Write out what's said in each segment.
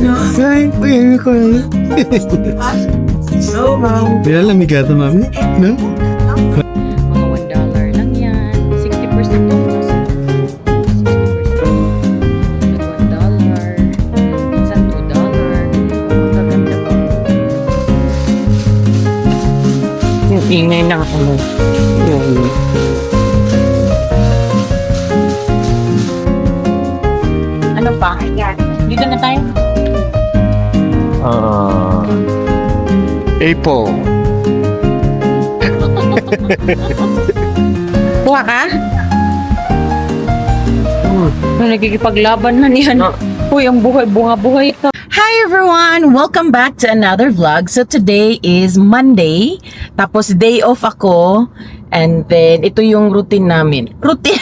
Ay, uy, ko. Kaya lamig ka ito, mami? No? Mga $1 lang yan. 60% off na sa 60%. $1. Minsan $2. Magaganda pa. Yung ingay ng ano. Yung ano pa? Dito na tayo. Apple. Kuha ka? Nagkikipaglaban na niyan. Uy, ang buhay, bunga-buhay ka. Hi everyone! Welcome back to another vlog. So today is Monday. Tapos day off ako. And then, ito yung routine namin. Routine!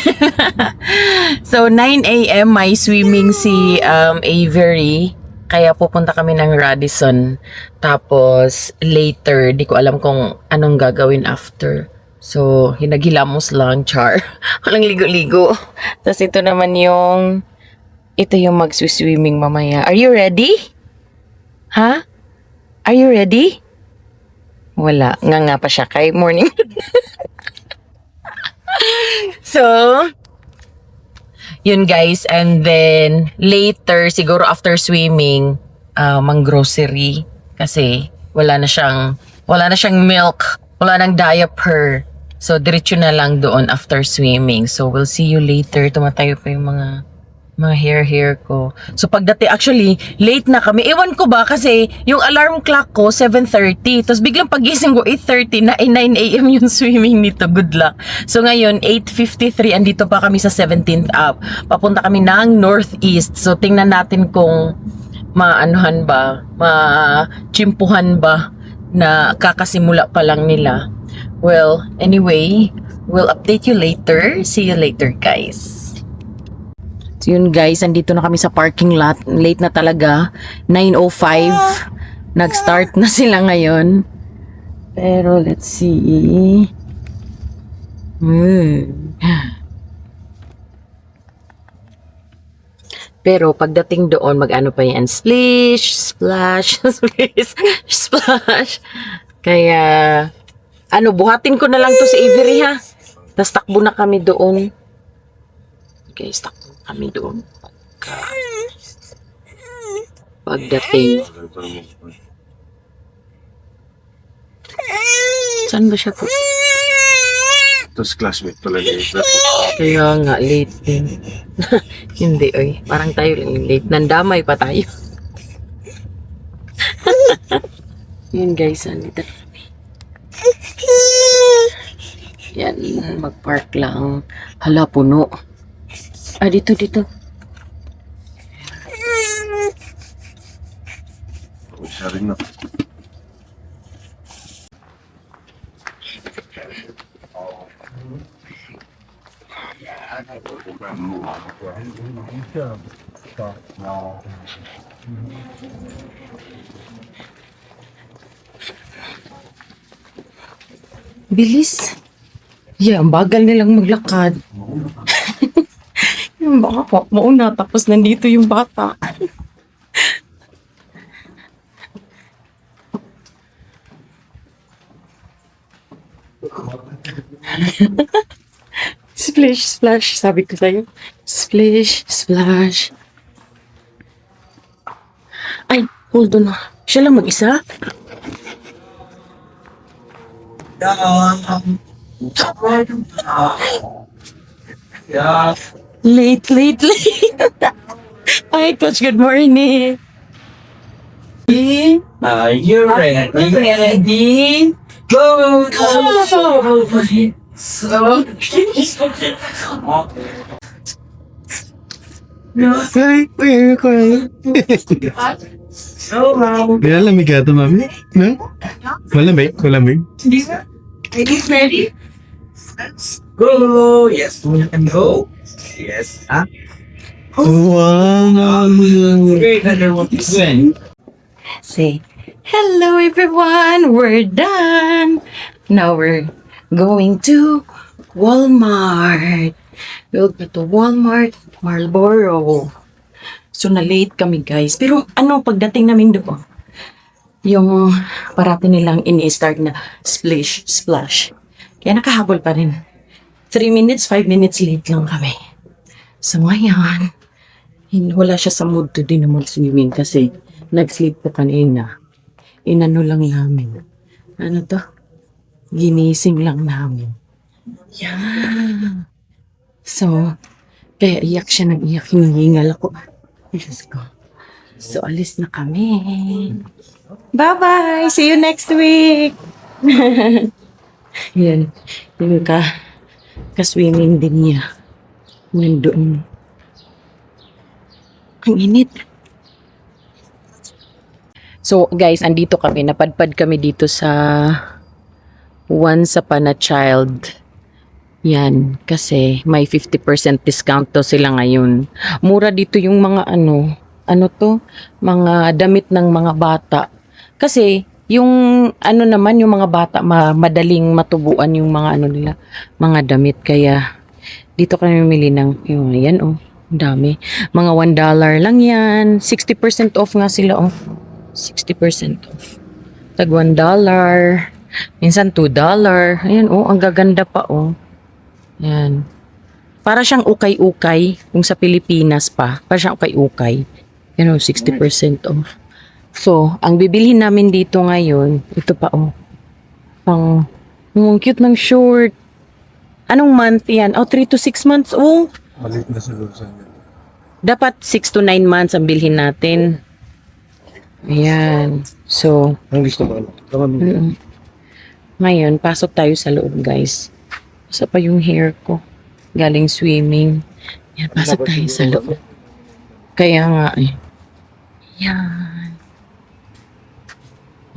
So, 9 a.m. may swimming si Avery. Kaya pupunta kami ng Radisson. Tapos, later, di ko alam kung anong gagawin after. So, hinaghilamos lang, char. Walang ligo-ligo. Tapos, ito naman yung mag-swimming mamaya. Are you ready? Ha? Are you ready? Wala. Nga pa siya kay morning. So, yun guys. And then, later, siguro after swimming, mang-grocery. Kasi, wala na siyang milk. Wala nang diaper. So, diretso na lang doon after swimming. So, we'll see you later. Tumatayo pa yung mga hair ko. So, pagdating, actually, late na kami. Ewan ko ba, kasi yung alarm clock ko, 7:30. Tapos biglang pagising ko, 8:30 na, 9 a.m. yung swimming nito. Good luck. So, ngayon, 8:53, andito pa kami sa 17th up. Papunta kami ng Northeast. So, tingnan natin kung maanuhan ba, machimpuhan ba na kakasimula pa lang nila. Well, anyway, we'll update you later. See you later, guys. So yun guys, andito na kami sa parking lot. Late na talaga. 9:05. Nag-start na sila ngayon. Pero let's see. Pero pagdating doon, mag-ano pa yan? Splish, splash, splish, splash. Kaya, buhatin ko na lang to si Avery ha. Tapos takbo na kami doon. Okay, takbo kami doon. Pagdating. Saan ba siya po? Tapos classmate talaga yun. Kaya nga, late din. Hindi, oy. Parang tayo lang late. Nandamay pa tayo. Yun guys, andito na kami. Yan, mag-park lang. Hala, puno. Dito. Siya rin na. Bilis. Yeah, ang bagal nilang maglakad. Yung baka mauna, tapos nandito yung bata. Splish, splash. Sabi ko sa'yo. Splish, splash. Ay, hold on. Siya lang mag-isa? Late. Hi, Coach. Good morning. Are you ready? Go! So, Ay, uy, ko. Kaya lamig ka ito, mami? No? Malamig? are you ready? Let's go! Yes, we can go. Yes. Wow! Great, I know what you're doing. Say, hello everyone, we're done. Now we're going to Walmart. We'll go to Walmart, Marlboro. So, na-late kami, guys. Pero, pagdating namin doon, yung parati nilang ini-start na splish, splash. Kaya nakahabol pa rin. 3 minutes, 5 minutes late lang kami. So, ngayon, wala siya sa mood to din naman swimming kasi nag-sleep po kanina. Inano lang namin. Ano to? Ginising lang namin. Yeah. So, kaya iyak siya ng iyak. Hinihingal ako. Diyos ko. So, alis na kami. Bye-bye! See you next week! Yan. Yung ka-swimming din niya. Nandoon. Ang init. So, guys, andito kami. Napadpad kami dito sa Once Upon a Child. Yan. Kasi may 50% discount to sila ngayon. Mura dito yung mga mga damit ng mga bata. Kasi, yung naman, yung mga bata, madaling matubuan yung mga nila, mga damit. Kaya, dito kami mamili ng, yan dami. Mga $1 lang yan. 60% off nga sila, 60% off. Tag $1. Minsan $2. Ayan, ang gaganda pa, Yan. Para siyang ukay-ukay, kung sa Pilipinas pa. Para siyang ukay-ukay. Yan, 60% off. So, ang bibilhin namin dito ngayon, ito pa, pang, cute ng short. Anong month yan? 3 to 6 months, Malit na sa loob sa Dapat 6 to 9 months ang bilhin natin. Ayan. So, Ang gusto mo, ngayon, pasok tayo sa loob, guys. Basta pa yung hair ko. Galing swimming. Yan, pasok tayo sa loob. Kaya nga, Yan.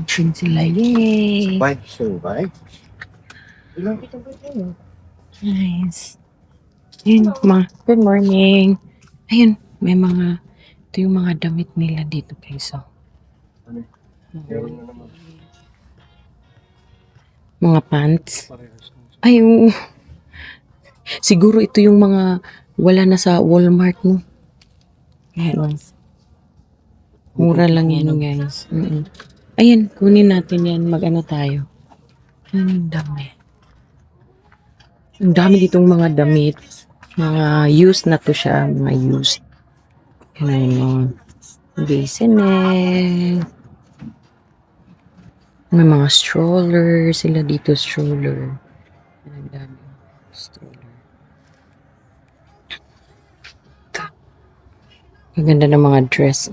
Open sila, yay! Bye. So, bye. Nice. Ayun, good morning. Ayun, may ito yung mga damit nila dito, guys. Mga pants. Ayun. Siguro ito yung mga wala na sa Walmart mo. Ayan. Mura lang yan, guys. Ayan, kunin natin yan. Mag-ano tayo. Ang dami. Ang dami ditong mga damit. Mga used na to siya. Mga used. Ayan, bassinet. May mga stroller. Sila dito, stroller. Ang dami. Stroller. Ang ganda ng mga dress.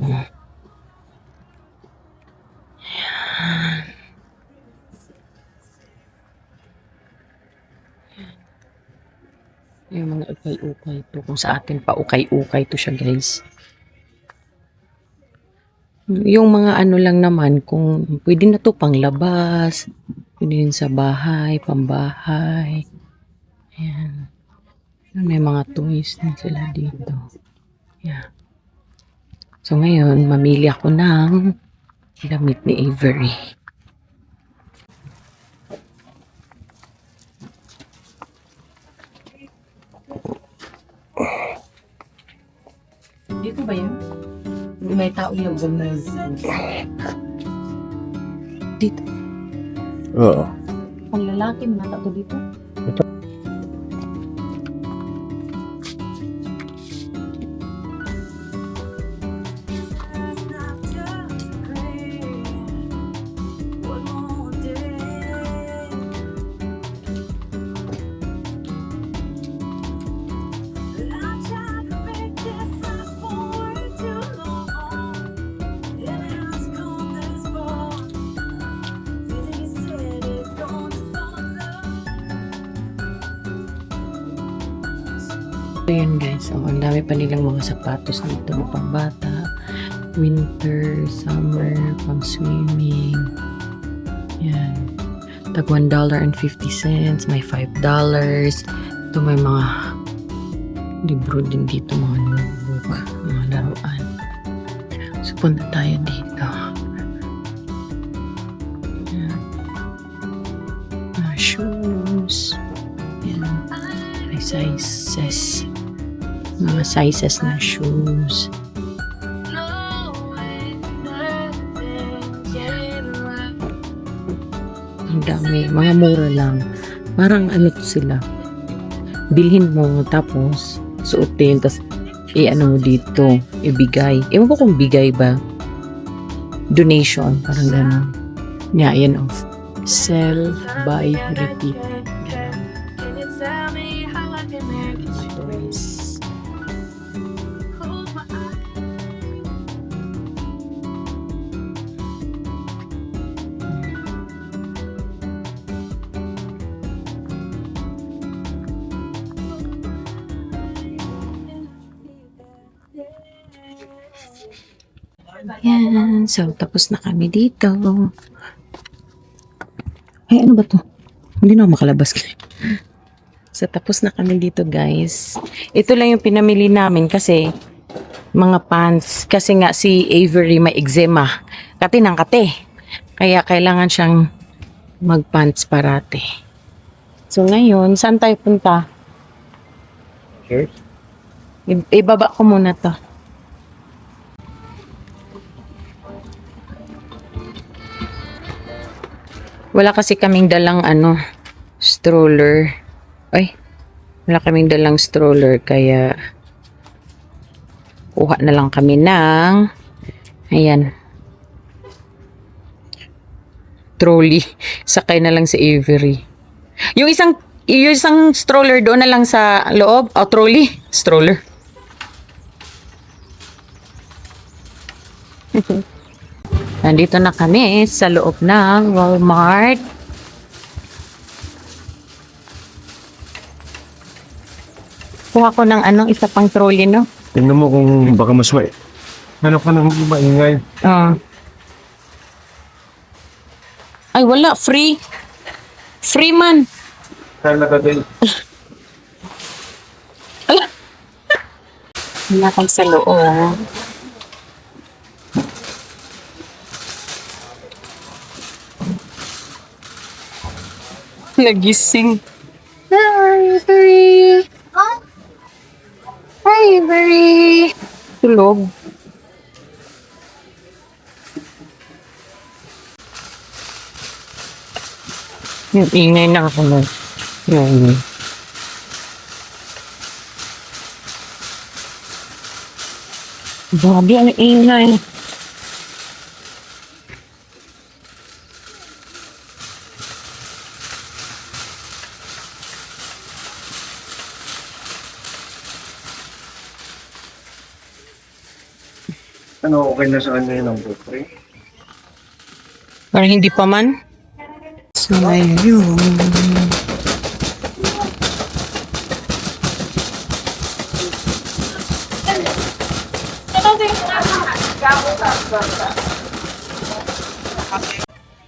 Yung mga ukay-ukay to. Kung sa atin pa ukay-ukay to siya, guys. Yung mga lang naman, kung pwede na to panglabas, pwede yun sa bahay, pambahay. Ayan. May mga toys din sila dito. Yeah. So ngayon, mamili ako ng damit ni Avery. Dito ba yun? May tao yung gumay. Dito. Oo. Pang lalaki, mga tao dito. Ayan guys, ang dami pa nilang mga sapatos dito, pang bata, winter, summer, pang swimming. Yan. Tag $1.50, may $5. Ito may mga libro din dito, mga notebook, mga laruan. So punta tayo dito. Yan. Mga shoes. Yan. May sizes. Mga sizes na shoes. dami. Mga mura lang. Parang ano to sila. Bilhin mo, tapos suotin, tapos i-ano mo dito, ibigay. Ewan ko kung bigay ba. Donation, parang gano'n. Yeah, yan o. Sell, buy, repeat. Toys. Yan. So, tapos na kami dito. Ay, ano ba to? Hindi na ako makalabas. So, tapos na kami dito, guys. Ito lang yung pinamili namin kasi mga pants. Kasi nga si Avery may eczema. Kati ng kate. Kaya kailangan siyang mag-pants parate. So, ngayon, saan tayo punta? Church? Ibaba ko muna to. Wala kasi kaming dalang stroller. Ay, wala kaming dalang stroller kaya kuha na lang kami ng ayan. Trolley. Sakay na lang si Avery. Yung isang stroller doon na lang sa loob. O, trolley. Stroller. Nandito na kami sa loob ng Walmart. Kuha ko ng isa pang trolley, no? Tingnan mo kung baka masway. Ano ka nang maingay? Ay, wala. Free. Free man. Talaga din. Wala kang sa loob. Nagising. Hi, Avery. Hi, Avery. Tulog. Yung ingay na ako na. Yung Bobby, ang ingay. Ano, okay na sa kanya yun ang bukre? Parang hindi pa man. So, ayun.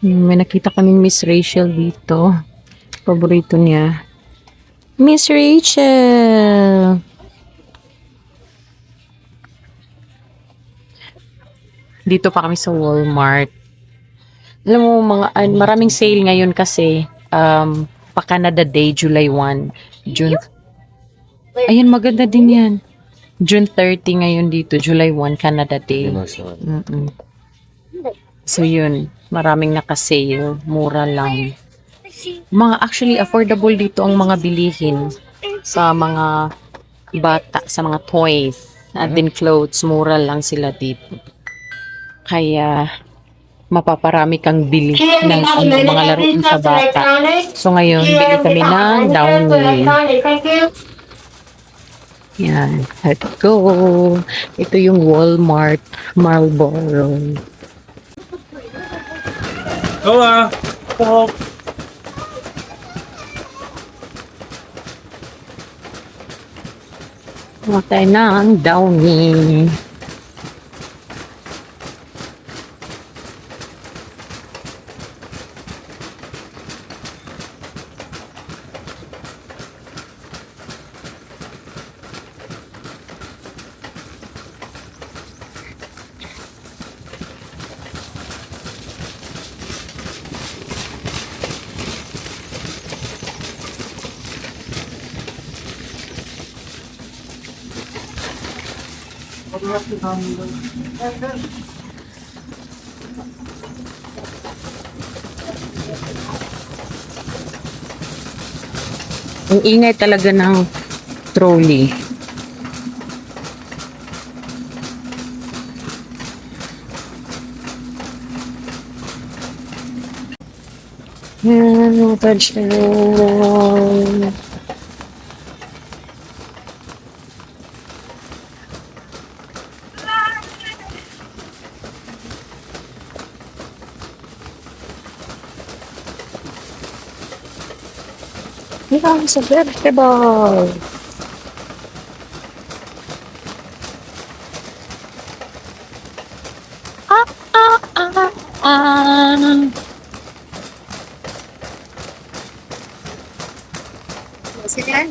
May nakita kaming Miss Rachel dito. Paborito niya. Miss Rachel! Dito pa kami sa Walmart. Alam mo, maraming sale ngayon kasi pa Canada Day, July 1. June. Ayan, maganda din yan. June 30 ngayon dito, July 1, Canada Day. Mm-mm. So yun, maraming nakasale, mura lang. Actually, affordable dito ang mga bilihin sa mga bata, sa mga toys, at din clothes, mura lang sila dito. Kaya, mapaparami kang bili ng mga laruin sa bata. So ngayon, bili kami ng Downy. Yan, let's go. Ito yung Walmart Marlboro. Go ah! Go! Matay ng Downy. Ang ingay talaga ng trolley. Touchdown. Ikaw sa vegetable. Ah. Sekarang,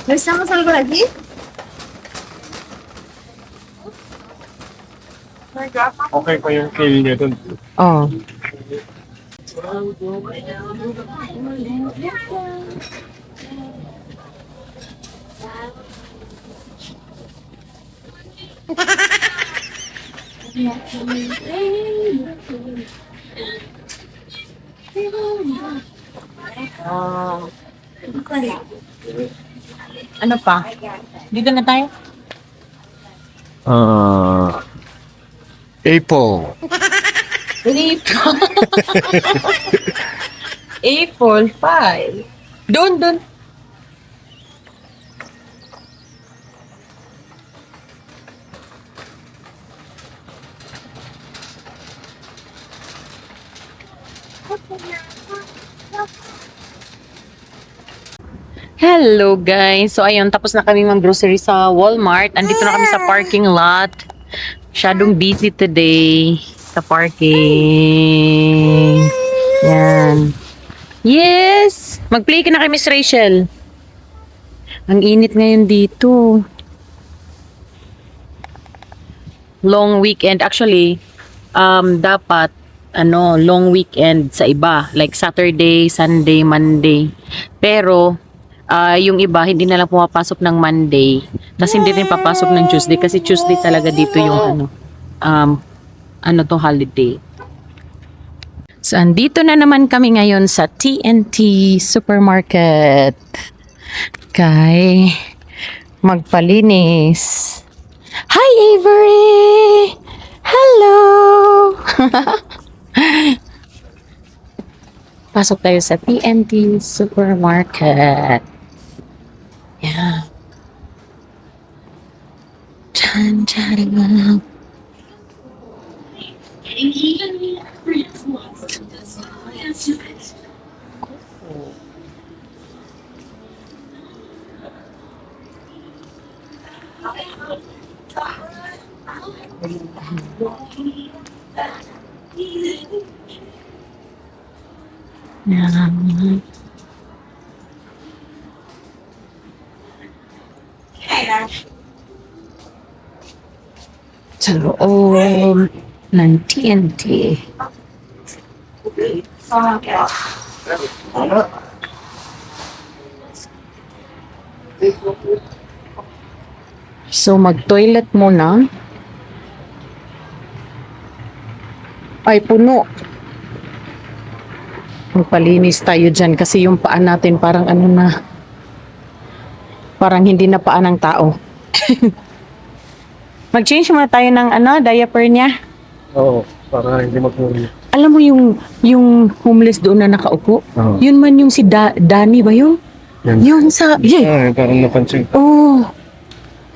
bersama sama lagi. Okay pa yung kill niya dun. Oh. Ano pa? Dito na tayo? Apple. Apple. Apple pie. Doon. Hello guys. So ayun, tapos na kami mag-grocery sa Walmart. Andito na kami sa parking lot. Masyadong busy today sa parking. Yan. Yes! Mag-play ka na kay Miss Rachel. Ang init ngayon dito. Long weekend. Actually, dapat long weekend sa iba. Like Saturday, Sunday, Monday. Pero, yung iba, hindi na lang pumapasok ng Monday. Tapos hindi rin papasok ng Tuesday. Kasi Tuesday talaga dito yung holiday. So, andito na naman kami ngayon sa TNT Supermarket. Kay magpalinis. Hi, Avery! Hello! Pasok tayo sa TNT Supermarket. Yeah. Chan, chan, sa loob ng TNT. So, mag-toilet muna. Ay, puno. Magpalinis tayo dyan kasi yung paa natin parang parang hindi na paa ng tao. Mag-change muna tayo ng diaper niya. Oo, para hindi magmuli. Alam mo yung homeless doon na nakaupo? Oo. Yun man yung si Danny ba yun? Yan. Yung sa... Yeah. Parang napansin. Oh.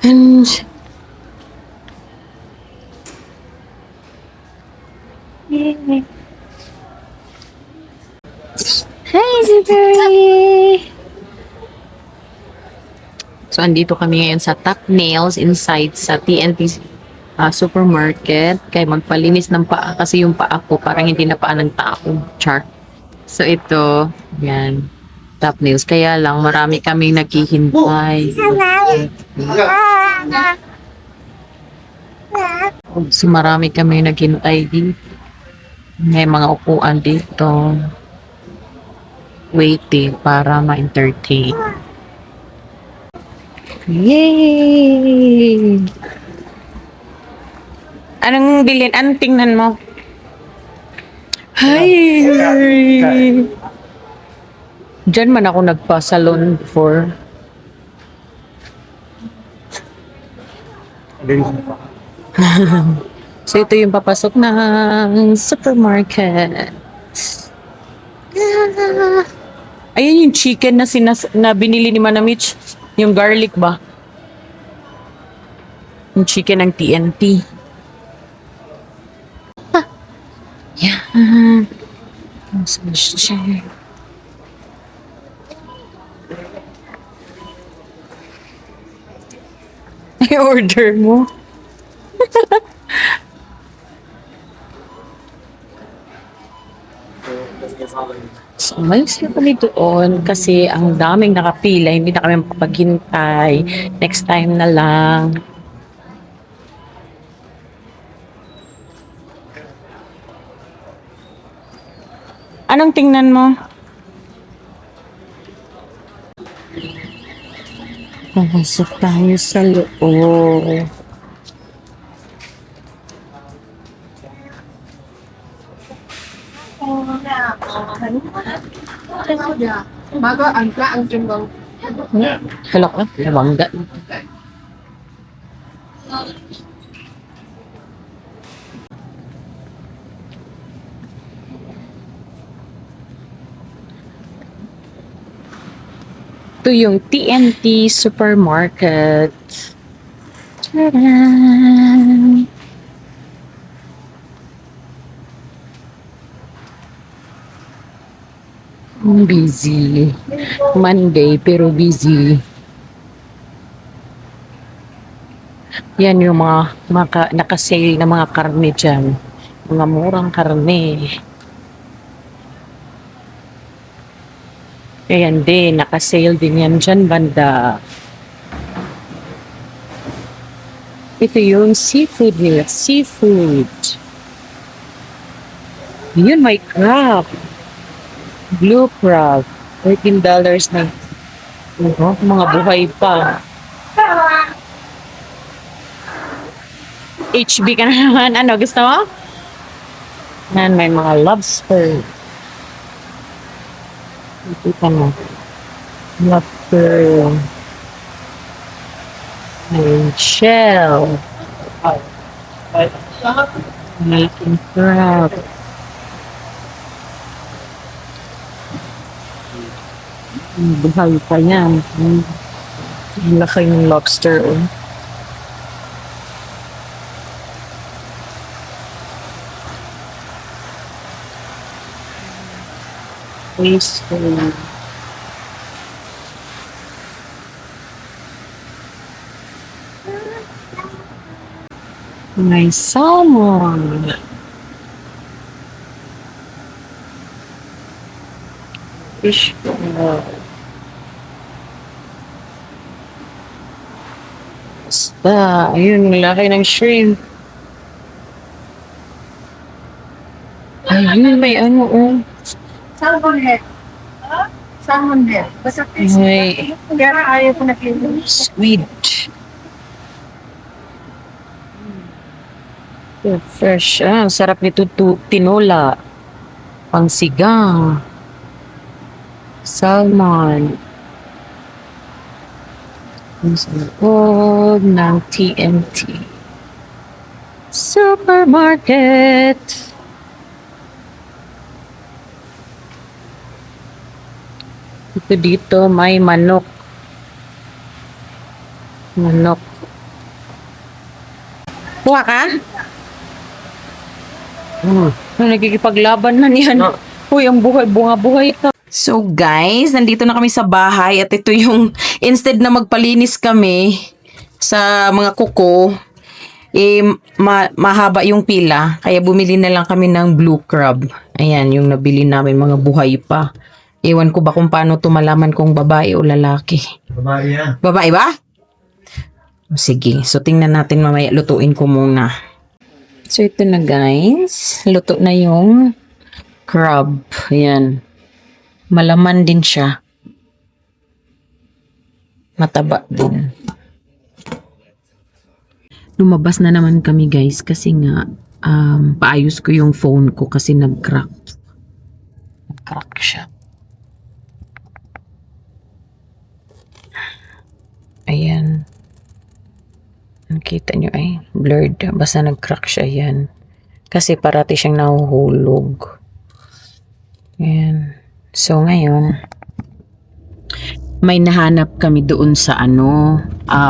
And... Hey, Zippery! So, andito kami ngayon sa Top Nails inside sa TNT Supermarket. Kaya magpalinis ng paa kasi yung paa ko parang hindi na paa ng tao. Char. So, ito. Yan. Top Nails. Kaya lang, marami kaming naghihintay. So, marami kami naghihintay dito. May mga upuan dito. Waiting para ma-entertain. Yay! Anong bilhin? Anong tingnan mo? Hi! Diyan man ako nagpa-salon before. Ganun pa. So ito yung papasok ng supermarket. Ayan yung chicken na binili ni Manamich. Yung garlic ba? Yung chicken ng TNT. Yan. Massage. I-order mo. So, umalis na kami doon kasi ang daming nakapila. Hindi na kami makapaghintay. Next time na lang. Anong tingnan mo? Papasok tayo sa loob. Bago ang timbang. Halak na, nabangga. Ito yung TNT Supermarket. Tadaan! Busy. Monday pero busy. Yan yung mga naka-sale na mga karne dyan. Mga murang karne. Ayan din, naka-sale din yan dyan banda. Ito yung seafood nila. Seafood. Yun, may crab. Blue crab. $13 na. Mga buhay pa. HB ka na naman. Ano, gusto mo? Yan, may mga lobster. Kita mo. Lobster. May shell. Making crab. Buhay pa yan. Ang laki ng lobster. Oh. Oyster. May salmon. Fish ball. Basta, ayun, laki ng shrimp. Ayun, may ano, oh. Salmon head. Salmon head. Basta fish. May Kaya ayaw ko na kinuha. squid. Fresh. Ah, sarap nito tinola. Pangsigang. Salmon. Sa loob ng TNT Supermarket. Ito dito may manok. Manok. Kuha ka? Nagkikipaglaban na niyan. Uy, ang buhay, bunga-buhay ka. So guys, nandito na kami sa bahay at ito yung instead na magpalinis kami sa mga kuko, mahaba yung pila. Kaya bumili na lang kami ng blue crab. Ayan, yung nabili namin mga buhay pa. Ewan ko ba kung paano to malaman kung babae o lalaki. Babae yan. Babae ba? Sige, so tingnan natin mamaya. Lutuin ko muna. So ito na guys. Luto na yung crab. Ayan. Malaman din siya. Mataba din. Lumabas na naman kami guys kasi nga paayos ko yung phone ko kasi nag-crack. Nag-crack siya. Ayan. Nakita nyo ay blurred. Basta nag-crack siya yan. Kasi parati siyang nahuhulog. Ayan. So ngayon, may nahanap kami doon sa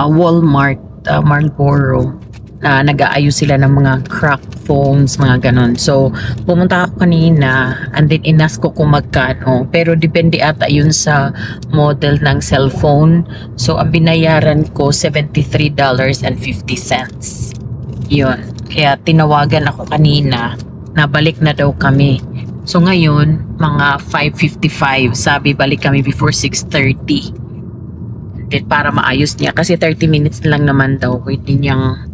Walmart, Marlboro. Nag-aayos sila ng mga cracked phones, mga ganon. So, pumunta ako kanina and then inas ko kung magkano. Pero depende ata yun sa model ng cellphone. So, ang binayaran ko, $73.50. Yun. Kaya tinawagan ako kanina, nabalik na daw kami. So, ngayon, mga 5:55. Sabi, balik kami before 6:30. Then, para maayos niya. Kasi 30 minutes lang naman daw. Pwede niyang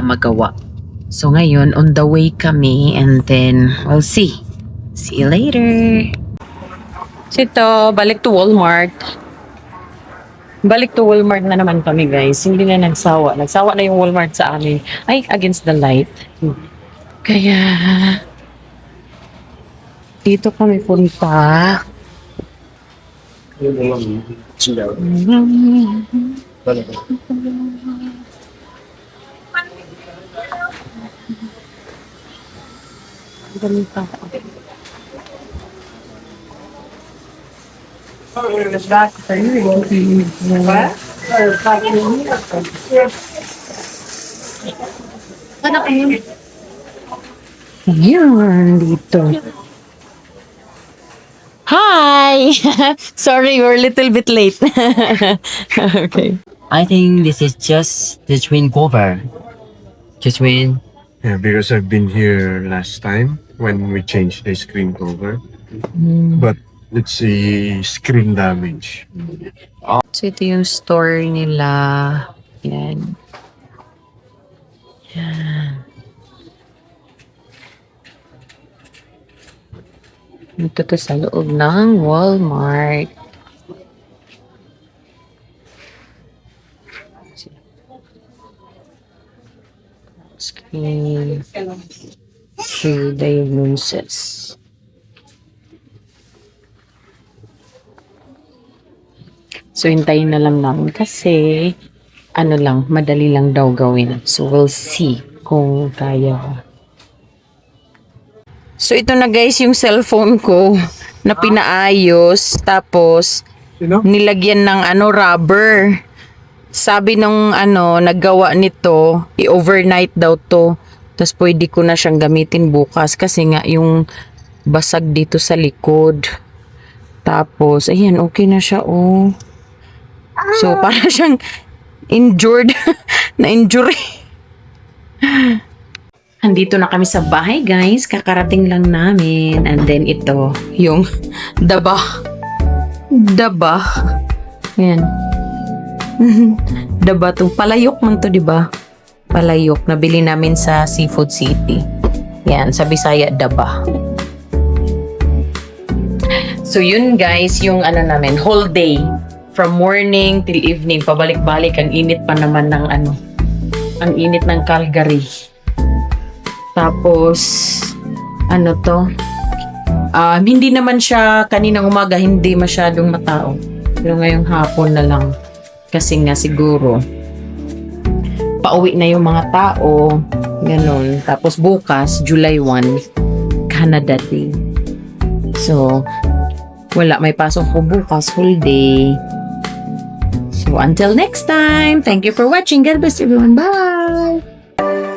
magawa. So ngayon, on the way kami and then we'll see. See you later. So ito, balik to Walmart. Balik to Walmart na naman kami guys. Hindi na nagsawa. Nagsawa na yung Walmart sa amin. Ay, against the light. Kaya, dito kami punta. Ayan, dito. Hi! Sorry, we're a little bit late. Okay. I think this is just the twin cover. Just twin. Yeah, because I've been here last time when we changed the screen cover. But let's see, screen damage. So, ito yung store nila. Yan. Yan. Ito to sa loob ng Walmart. Screen. Diagnosis. So, hintayin na lang namin kasi madali lang daw gawin. So, we'll see kung kaya. So, ito na guys yung cellphone ko na pinaayos. Tapos, nilagyan ng rubber. Sabi nung naggawa nito, i-overnight daw to. Tapos, pwede ko na siyang gamitin bukas kasi nga yung basag dito sa likod. Tapos, ayan, okay na siya, oh. So, para siyang injured. Na-injury. Andito na kami sa bahay, guys. Kakarating lang namin. And then, ito, yung daba. Daba. Ayan. Daba to. Palayok man to, diba? Palayok. Nabili namin sa Seafood City. Yan, sa Bisaya, daba. So, yun, guys, yung namin, whole day. From morning till evening, pabalik-balik. Ang init pa naman ng ang init ng Calgary. Tapos, hindi naman siya kaninang umaga, hindi masyadong matao. Pero ngayong hapon na lang. Kasi nga siguro, pauwi na yung mga tao. Ganun. Tapos bukas, July 1, Canada Day. So, wala, may pasok ko bukas, whole day. So, until next time, thank you for watching. God bless everyone. Bye!